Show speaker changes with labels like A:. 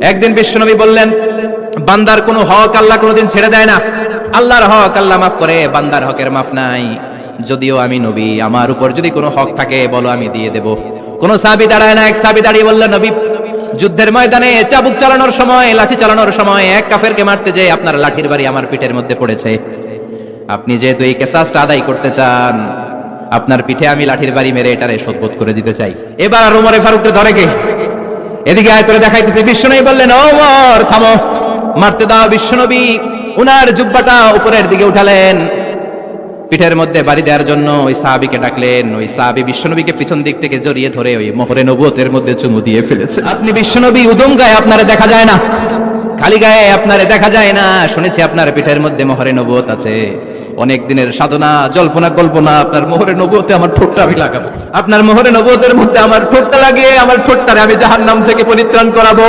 A: একদিন বিশ্বনবী বললেন, বান্দার কোনো হক আল্লাহ কোনোদিন ছেড়ে দেয় না। আল্লাহর হক আল্লাহ মাফ করে, বান্দার হকের মাফ নাই। যদিও আমি নবী, আমার উপর যদি কোনো হক থাকে বলো, আমি দিয়ে দেব। কোন সাহাবী দাঁড়ায় না, এক সাহাবী দাঁড়িয়ে বললেন, নবী, যুদ্ধের ময়দানে চাবুক চালানোর সময়, লাঠি চালানোর সময় এক কাফেরকে মারতে যেয়ে আপনার লাঠির বাড়ি আমার পিঠের মধ্যে পড়েছে। আপনি যেহেতু এই কিসাসটা আদায় করতে চান, আপনার পিঠে আমি লাঠির বাড়ি মেরে এটারে শোধবোধ করে দিতে চাই। এবার আর ওমরে ফারুককে ধরে কে? এদিকে আয়াতে দেখাইতেছে। বিশ্বনবী বললেন, ওমর থামো, মারতে দাও। বিশ্বনবী উনার জুব্বাটা উপরের দিকে উঠালেন, পিঠের মধ্যে বাড়ি দেওয়ার জন্য ওই সাহাবীকে ডাকলেন। ওই সাহাবী বিশ্বনবীকে পিছন দিক থেকে জড়িয়ে ধরে ওই মোহরে নবুয়তের মধ্যে চুমু দিয়ে ফেলেছে। আপনি বিশ্বনবী উদম গায়ে আপনারে দেখা যায় না, খালি গায়ে আপনারে দেখা যায় না। শুনেছি আপনার পিঠের মধ্যে মোহরে নবুয়ত আছে। অনেক দিনের সাধনা, জল্পনা কল্পনা, আপনার মোহরে নবুয়তে আমার ঠোঁটটা আমি লাগাবো। আপনার মোহরে নবুয়তের মধ্যে আমার ঠোঁটটা লাগিয়ে আমার ঠোঁটটারে আমি জাহান্নাম থেকে পরিত্রাণ করাবো।